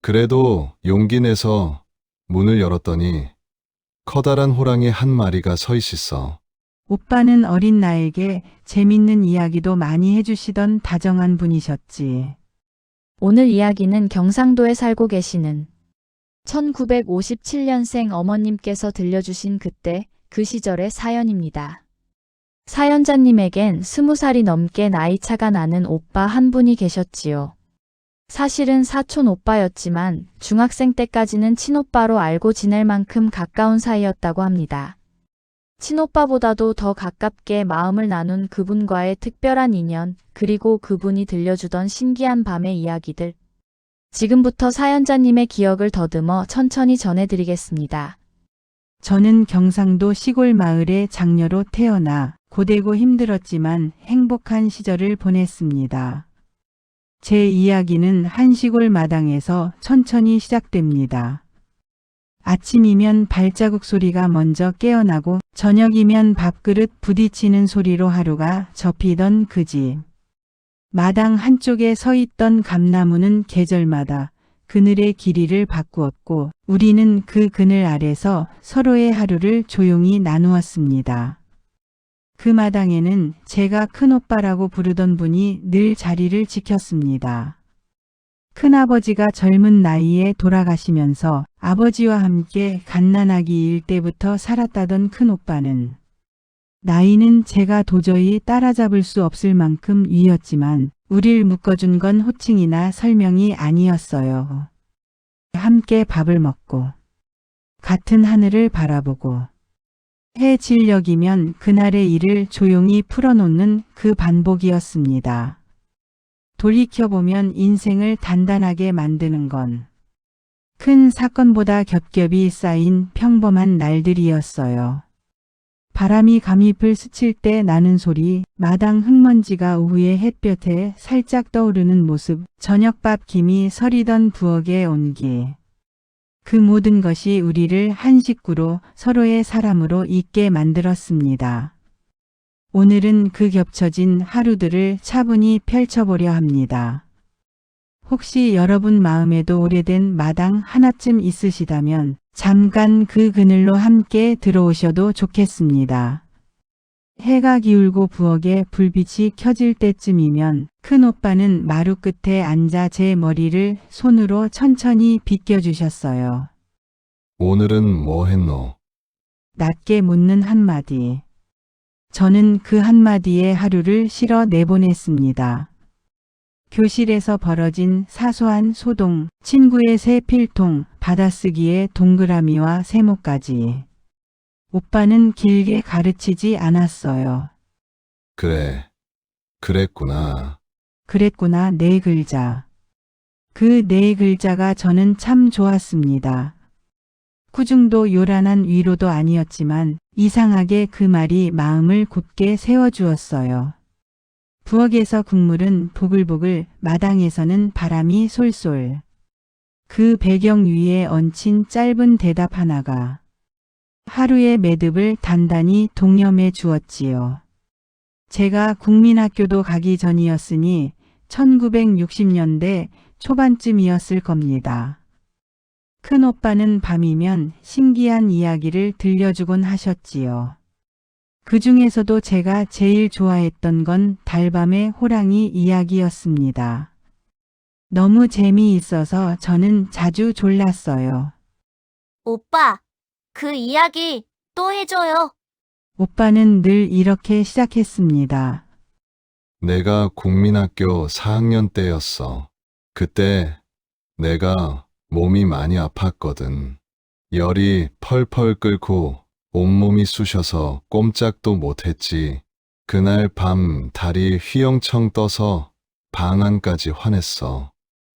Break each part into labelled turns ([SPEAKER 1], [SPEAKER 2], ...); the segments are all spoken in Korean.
[SPEAKER 1] 그래도 용기 내서 문을 열었더니 커다란 호랑이 한 마리가 서 있었어.
[SPEAKER 2] 오빠는 어린 나에게 재밌는 이야기도 많이 해주시던 다정한 분이셨지.
[SPEAKER 3] 오늘 이야기는 경상도에 살고 계시는 1957년생 어머님께서 들려주신 그때 그 시절의 사연입니다. 사연자님에겐 20살이 넘게 나이차가 나는 오빠 한 분이 계셨지요. 사실은 사촌 오빠였지만 중학생 때까지는 친오빠로 알고 지낼 만큼 가까운 사이였다고 합니다. 친오빠보다도 더 가깝게 마음을 나눈 그분과의 특별한 인연, 그리고 그분이 들려주던 신기한 밤의 이야기들. 지금부터 사연자님의 기억을 더듬어 천천히 전해드리겠습니다.
[SPEAKER 2] 저는 경상도 시골 마을의 장녀로 태어나 고되고 힘들었지만 행복한 시절을 보냈습니다. 제 이야기는 한 시골 마당에서 천천히 시작됩니다. 아침이면 발자국 소리가 먼저 깨어나고 저녁이면 밥그릇 부딪히는 소리로 하루가 접히던 그 집. 마당 한쪽에 서 있던 감나무는 계절마다 그늘의 길이를 바꾸었고 우리는 그 그늘 아래서 서로의 하루를 조용히 나누었습니다. 그 마당에는 제가 큰오빠라고 부르던 분이 늘 자리를 지켰습니다. 큰아버지가 젊은 나이에 돌아가시면서 아버지와 함께 갓난아기 일 때부터 살았다던 큰오빠는 나이는 제가 도저히 따라잡을 수 없을 만큼 위였지만 우릴 묶어준 건 호칭이나 설명이 아니었어요. 함께 밥을 먹고 같은 하늘을 바라보고 해 질녘이면 그날의 일을 조용히 풀어놓는 그 반복이었습니다. 돌이켜보면 인생을 단단하게 만드는 건 큰 사건보다 겹겹이 쌓인 평범한 날들이었어요. 바람이 감잎을 스칠 때 나는 소리, 마당 흙먼지가 오후의 햇볕에 살짝 떠오르는 모습, 저녁밥 김이 서리던 부엌의 온기. 그 모든 것이 우리를 한 식구로 서로의 사람으로 있게 만들었습니다. 오늘은 그 겹쳐진 하루들을 차분히 펼쳐보려 합니다. 혹시 여러분 마음에도 오래된 마당 하나쯤 있으시다면 잠깐 그 그늘로 함께 들어오셔도 좋겠습니다. 해가 기울고 부엌에 불빛이 켜질 때쯤이면 큰오빠는 마루 끝에 앉아 제 머리를 손으로 천천히 빗겨주셨어요.
[SPEAKER 1] 오늘은 뭐 했노?
[SPEAKER 2] 낮게 묻는 한마디. 저는 그 한마디에 하루를 실어 내보냈습니다. 교실에서 벌어진 사소한 소동, 친구의 새 필통, 받아쓰기의 동그라미와 세모까지. 오빠는 길게 가르치지 않았어요.
[SPEAKER 1] 그래, 그랬구나.
[SPEAKER 2] 그랬구나 네 글자. 그 네 글자가 저는 참 좋았습니다. 꾸중도 요란한 위로도 아니었지만 이상하게 그 말이 마음을 굳게 세워주었어요. 부엌에서 국물은 보글보글, 마당에서는 바람이 솔솔. 그 배경 위에 얹힌 짧은 대답 하나가 하루의 매듭을 단단히 동념해 주었지요. 제가 국민학교도 가기 전이었으니 1960년대 초반쯤이었을 겁니다. 큰오빠는 밤이면 신기한 이야기를 들려주곤 하셨지요. 그 중에서도 제가 제일 좋아했던 건 달밤의 호랑이 이야기였습니다. 너무 재미있어서 저는 자주 졸랐어요.
[SPEAKER 4] 오빠, 그 이야기 또 해줘요.
[SPEAKER 2] 오빠는 늘 이렇게 시작했습니다.
[SPEAKER 1] 내가 국민학교 4학년 때였어. 그때 내가 몸이 많이 아팠거든. 열이 펄펄 끓고 온몸이 쑤셔서 꼼짝도 못했지. 그날 밤 달이 휘영청 떠서 방 안까지 환했어.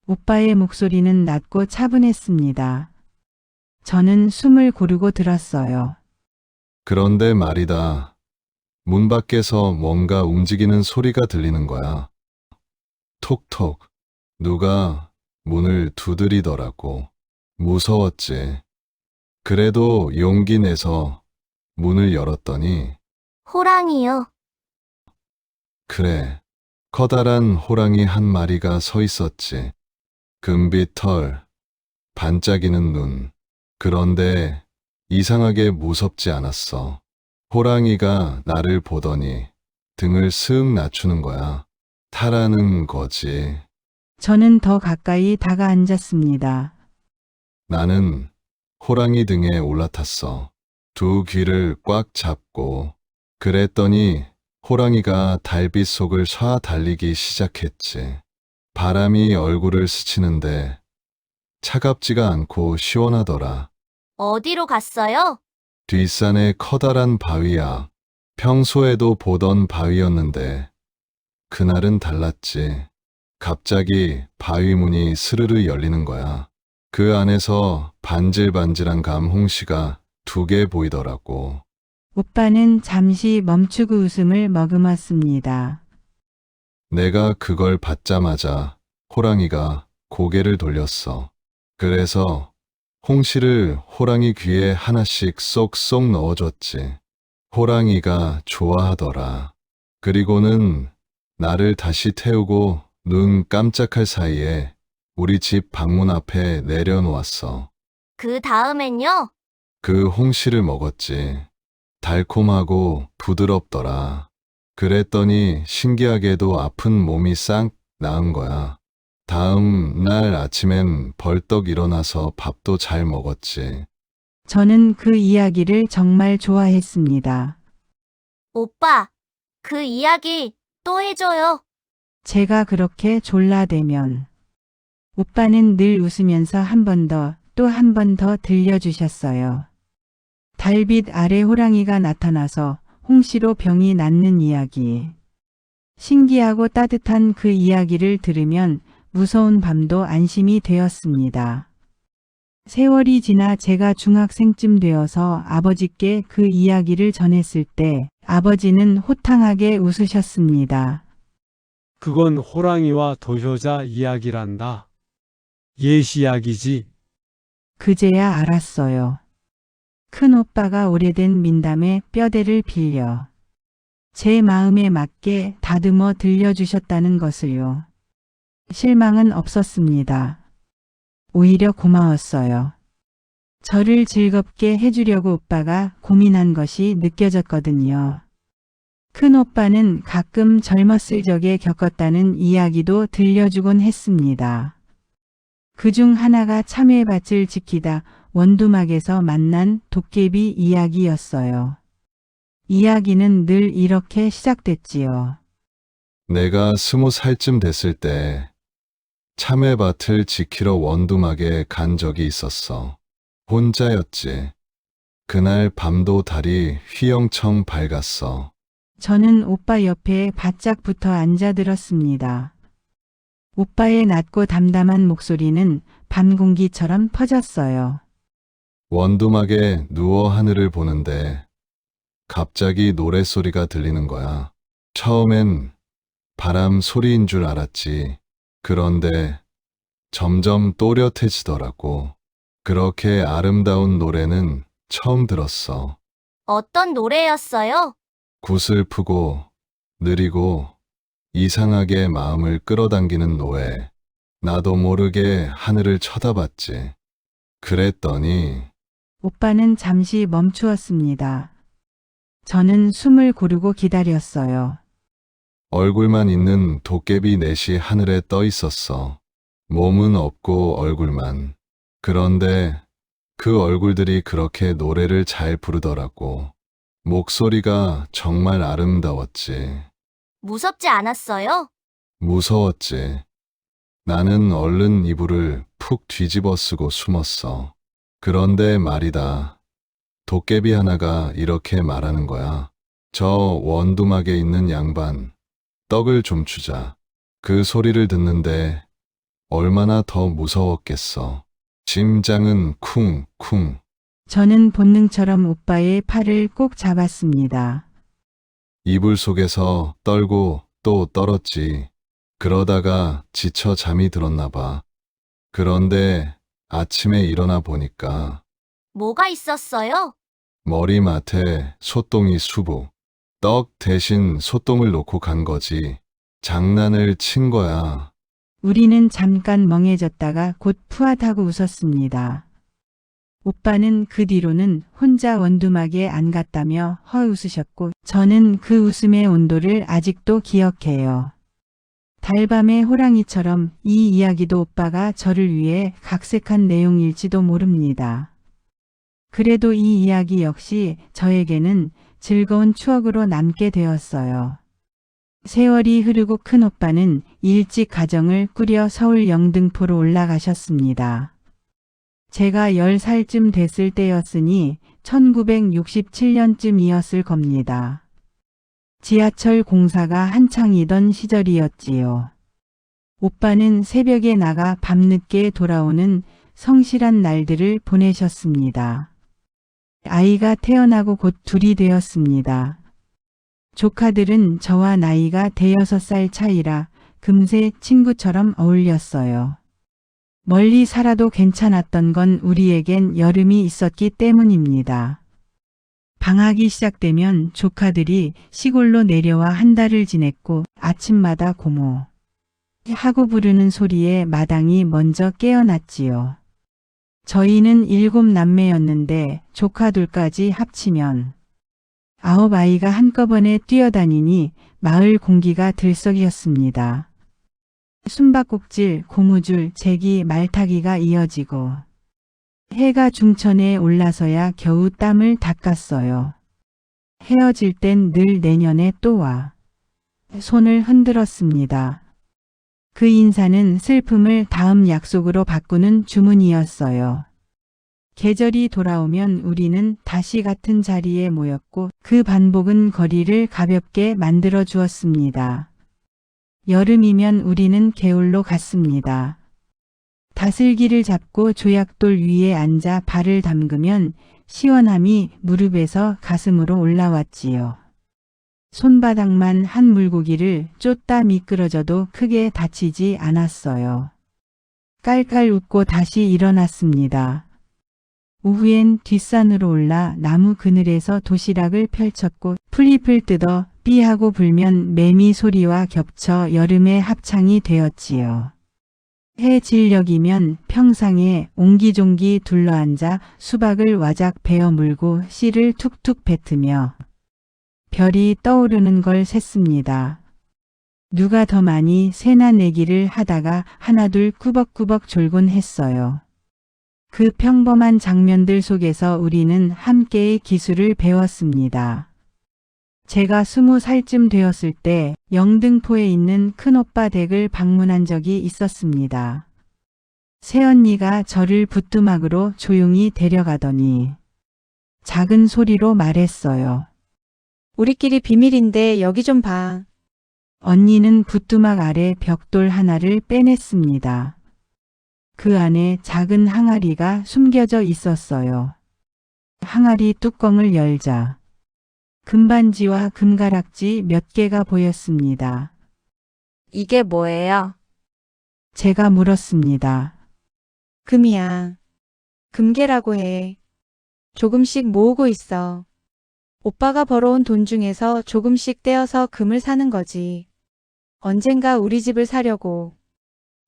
[SPEAKER 2] 오빠의 목소리는 낮고 차분했습니다. 저는 숨을 고르고 들었어요.
[SPEAKER 1] 그런데 말이다. 문 밖에서 뭔가 움직이는 소리가 들리는 거야. 톡톡. 누가 문을 두드리더라고. 무서웠지. 그래도 용기 내서 문을 열었더니
[SPEAKER 4] 호랑이요.
[SPEAKER 1] 그래. 커다란 호랑이 한 마리가 서 있었지. 금빛 털, 반짝이는 눈. 그런데 이상하게 무섭지 않았어. 호랑이가 나를 보더니 등을 쓱 낮추는 거야. 타라는 거지.
[SPEAKER 2] 저는 더 가까이 다가앉았습니다.
[SPEAKER 1] 나는 호랑이 등에 올라탔어. 두 귀를 꽉 잡고. 그랬더니 호랑이가 달빛 속을 쏴 달리기 시작했지. 바람이 얼굴을 스치는데 차갑지가 않고 시원하더라.
[SPEAKER 4] 어디로 갔어요?
[SPEAKER 1] 뒷산의 커다란 바위야. 평소에도 보던 바위였는데 그날은 달랐지. 갑자기 바위 문이 스르르 열리는 거야. 그 안에서 반질반질한 감홍시가 2개 보이더라고.
[SPEAKER 2] 오빠는 잠시 멈추고 웃음을 머금었습니다.
[SPEAKER 1] 내가 그걸 받자마자 호랑이가 고개를 돌렸어. 그래서 홍시를 호랑이 귀에 하나씩 쏙쏙 넣어줬지. 호랑이가 좋아하더라. 그리고는 나를 다시 태우고 눈 깜짝할 사이에 우리 집 방문 앞에 내려놓았어.
[SPEAKER 4] 그 다음엔요?
[SPEAKER 1] 그 홍시를 먹었지. 달콤하고 부드럽더라. 그랬더니 신기하게도 아픈 몸이 싹 나은 거야. 다음 날 아침엔 벌떡 일어나서 밥도 잘 먹었지.
[SPEAKER 2] 저는 그 이야기를 정말 좋아했습니다.
[SPEAKER 4] 오빠, 그 이야기 또 해줘요.
[SPEAKER 2] 제가 그렇게 졸라대면 오빠는 늘 웃으면서 한 번 더, 또 한 번 더 들려주셨어요. 달빛 아래 호랑이가 나타나서 홍시로 병이 낫는 이야기. 신기하고 따뜻한 그 이야기를 들으면 무서운 밤도 안심이 되었습니다. 세월이 지나 제가 중학생쯤 되어서 아버지께 그 이야기를 전했을 때 아버지는 호탕하게 웃으셨습니다.
[SPEAKER 5] 그건 호랑이와 도효자 이야기란다. 옛 이야기지.
[SPEAKER 2] 그제야 알았어요. 큰 오빠가 오래된 민담의 뼈대를 빌려 제 마음에 맞게 다듬어 들려주셨다는 것을요. 실망은 없었습니다. 오히려 고마웠어요. 저를 즐겁게 해주려고 오빠가 고민한 것이 느껴졌거든요. 큰 오빠는 가끔 젊었을 적에 겪었다는 이야기도 들려주곤 했습니다. 그중 하나가 참외밭을 지키다 원두막에서 만난 도깨비 이야기였어요. 이야기는 늘 이렇게 시작됐지요.
[SPEAKER 1] 내가 20살쯤 됐을 때 참외밭을 지키러 원두막에 간 적이 있었어. 혼자였지. 그날 밤도 달이 휘영청 밝았어.
[SPEAKER 2] 저는 오빠 옆에 바짝 붙어 앉아 들었습니다. 오빠의 낮고 담담한 목소리는 밤 공기처럼 퍼졌어요.
[SPEAKER 1] 원두막에 누워 하늘을 보는데 갑자기 노랫소리가 들리는 거야. 처음엔 바람 소리인 줄 알았지. 그런데 점점 또렷해지더라고. 그렇게 아름다운 노래는 처음 들었어.
[SPEAKER 4] 어떤 노래였어요?
[SPEAKER 1] 구슬프고 느리고 이상하게 마음을 끌어당기는 노래. 나도 모르게 하늘을 쳐다봤지. 그랬더니
[SPEAKER 2] 오빠는 잠시 멈추었습니다. 저는 숨을 고르고 기다렸어요.
[SPEAKER 1] 얼굴만 있는 도깨비 넷이 하늘에 떠 있었어. 몸은 없고 얼굴만. 그런데 그 얼굴들이 그렇게 노래를 잘 부르더라고. 목소리가 정말 아름다웠지.
[SPEAKER 4] 무섭지 않았어요?
[SPEAKER 1] 무서웠지. 나는 얼른 이불을 푹 뒤집어 쓰고 숨었어. 그런데 말이다. 도깨비 하나가 이렇게 말하는 거야. 저 원두막에 있는 양반, 떡을 좀 주자. 그 소리를 듣는데 얼마나 더 무서웠겠어. 심장은 쿵쿵.
[SPEAKER 2] 저는 본능처럼 오빠의 팔을 꼭 잡았습니다.
[SPEAKER 1] 이불 속에서 떨고 또 떨었지. 그러다가 지쳐 잠이 들었나 봐. 그런데 아침에 일어나 보니까
[SPEAKER 4] 뭐가 있었어요?
[SPEAKER 1] 머리맡에 소똥이 수북. 떡 대신 소똥을 놓고 간 거지. 장난을 친 거야.
[SPEAKER 2] 우리는 잠깐 멍해졌다가 곧 푸앗하고 웃었습니다. 오빠는 그 뒤로는 혼자 원두막에 안 갔다며 헛웃으셨고 저는 그 웃음의 온도를 아직도 기억해요. 달밤의 호랑이처럼 이 이야기도 오빠가 저를 위해 각색한 내용일지도 모릅니다. 그래도 이 이야기 역시 저에게는 즐거운 추억으로 남게 되었어요. 세월이 흐르고 큰오빠는 일찍 가정을 꾸려 서울 영등포로 올라가셨습니다. 제가 10살쯤 됐을 때였으니 1967년쯤이었을 겁니다. 지하철 공사가 한창이던 시절이었지요. 오빠는 새벽에 나가 밤늦게 돌아오는 성실한 날들을 보내셨습니다. 아이가 태어나고 곧 둘이 되었습니다. 조카들은 저와 나이가 대여섯 살 차이라 금세 친구처럼 어울렸어요. 멀리 살아도 괜찮았던 건 우리에겐 여름이 있었기 때문입니다. 방학이 시작되면 조카들이 시골로 내려와 한 달을 지냈고 아침마다 고모 하고 부르는 소리에 마당이 먼저 깨어났지요. 저희는 7남매였는데 조카 둘까지 합치면 9아이가 한꺼번에 뛰어다니니 마을 공기가 들썩이었습니다. 숨바꼭질, 고무줄, 제기, 말타기가 이어지고 해가 중천에 올라서야 겨우 땀을 닦았어요. 헤어질 땐 늘 내년에 또 와. 손을 흔들었습니다. 그 인사는 슬픔을 다음 약속으로 바꾸는 주문이었어요. 계절이 돌아오면 우리는 다시 같은 자리에 모였고 그 반복은 거리를 가볍게 만들어 주었습니다. 여름이면 우리는 개울로 갔습니다. 다슬기를 잡고 조약돌 위에 앉아 발을 담그면 시원함이 무릎에서 가슴으로 올라왔지요. 손바닥만 한 물고기를 쫓다 미끄러져도 크게 다치지 않았어요. 깔깔 웃고 다시 일어났습니다. 오후엔 뒷산으로 올라 나무 그늘에서 도시락을 펼쳤고 풀잎을 뜯어 삐하고 불면 매미 소리와 겹쳐 여름의 합창이 되었지요. 해 진력이면 평상에 옹기종기 둘러앉아 수박을 와작 베어 물고 씨를 툭툭 뱉으며 별이 떠오르는 걸 셌습니다. 누가 더 많이 새나 내기를 하다가 하나둘 꾸벅꾸벅 졸곤 했어요. 그 평범한 장면들 속에서 우리는 함께의 기술을 배웠습니다. 제가 20살쯤 되었을 때 영등포에 있는 큰오빠 댁을 방문한 적이 있었습니다. 새언니가 저를 부뚜막으로 조용히 데려가더니 작은 소리로 말했어요.
[SPEAKER 6] 우리끼리 비밀인데 여기 좀 봐.
[SPEAKER 2] 언니는 부뚜막 아래 벽돌 하나를 빼냈습니다. 그 안에 작은 항아리가 숨겨져 있었어요. 항아리 뚜껑을 열자 금반지와 금가락지 몇 개가 보였습니다.
[SPEAKER 6] 이게 뭐예요?
[SPEAKER 2] 제가 물었습니다.
[SPEAKER 6] 금이야. 금괴라고 해. 조금씩 모으고 있어. 오빠가 벌어온 돈 중에서 조금씩 떼어서 금을 사는 거지. 언젠가 우리 집을 사려고.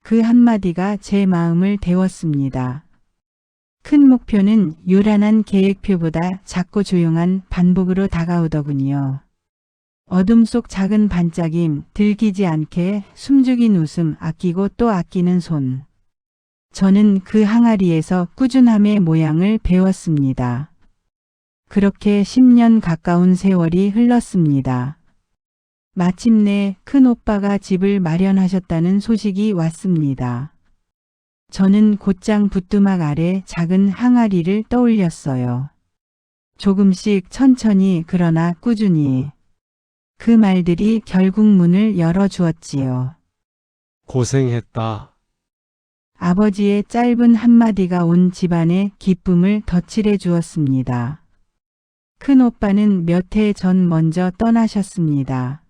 [SPEAKER 2] 그 한마디가 제 마음을 데웠습니다. 큰 목표는 요란한 계획표보다 작고 조용한 반복으로 다가오더군요. 어둠 속 작은 반짝임, 들키지 않게 숨죽인 웃음, 아끼고 또 아끼는 손. 저는 그 항아리에서 꾸준함의 모양을 배웠습니다. 그렇게 10년 가까운 세월이 흘렀습니다. 마침내 큰오빠가 집을 마련하셨다는 소식이 왔습니다. 저는 곧장 부뚜막 아래 작은 항아리를 떠올렸어요. 조금씩 천천히 그러나 꾸준히. 그 말들이 결국 문을 열어주었지요.
[SPEAKER 5] 고생했다.
[SPEAKER 2] 아버지의 짧은 한마디가 온 집안의 기쁨을 덧칠해 주었습니다. 큰오빠는 몇 해 전 먼저 떠나셨습니다.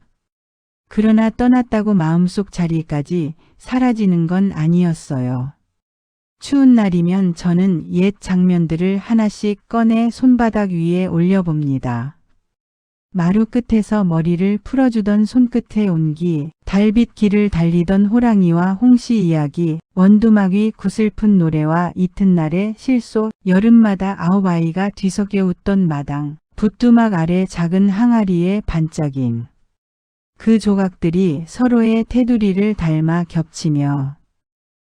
[SPEAKER 2] 그러나 떠났다고 마음속 자리까지 사라지는 건 아니었어요. 추운 날이면 저는 옛 장면들을 하나씩 꺼내 손바닥 위에 올려봅니다. 마루 끝에서 머리를 풀어주던 손끝의 온기, 달빛 길을 달리던 호랑이와 홍시 이야기, 원두막 위 구슬픈 노래와 이튿날의 실소, 여름마다 아홉 아이가 뒤섞여 웃던 마당, 붓두막 아래 작은 항아리의 반짝임. 그 조각들이 서로의 테두리를 닮아 겹치며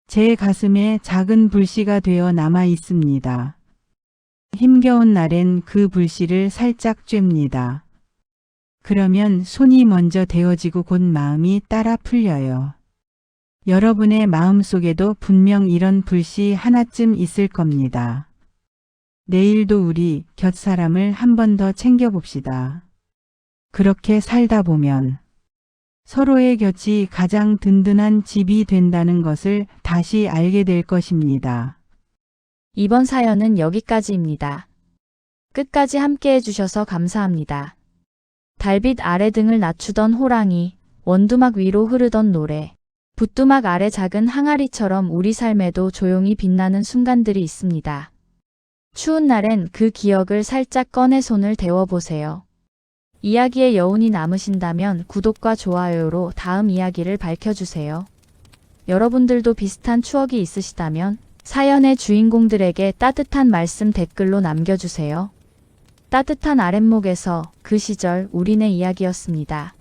[SPEAKER 2] 제 가슴에 작은 불씨가 되어 남아 있습니다. 힘겨운 날엔 그 불씨를 살짝 쬐입니다. 그러면 손이 먼저 데워지고 곧 마음이 따라 풀려요. 여러분의 마음 속에도 분명 이런 불씨 하나쯤 있을 겁니다. 내일도 우리 곁 사람을 한 번 더 챙겨봅시다. 그렇게 살다 보면 서로의 곁이 가장 든든한 집이 된다는 것을 다시 알게 될 것입니다.
[SPEAKER 3] 이번 사연은 여기까지입니다. 끝까지 함께 해주셔서 감사합니다. 달빛 아래 등을 낮추던 호랑이, 원두막 위로 흐르던 노래, 붓두막 아래 작은 항아리처럼 우리 삶에도 조용히 빛나는 순간들이 있습니다. 추운 날엔 그 기억을 살짝 꺼내 손을 데워보세요. 이야기의 여운이 남으신다면 구독과 좋아요로 다음 이야기를 밝혀주세요. 여러분들도 비슷한 추억이 있으시다면 사연의 주인공들에게 따뜻한 말씀 댓글로 남겨주세요. 따뜻한 아랫목에서 그 시절 우리네 이야기였습니다.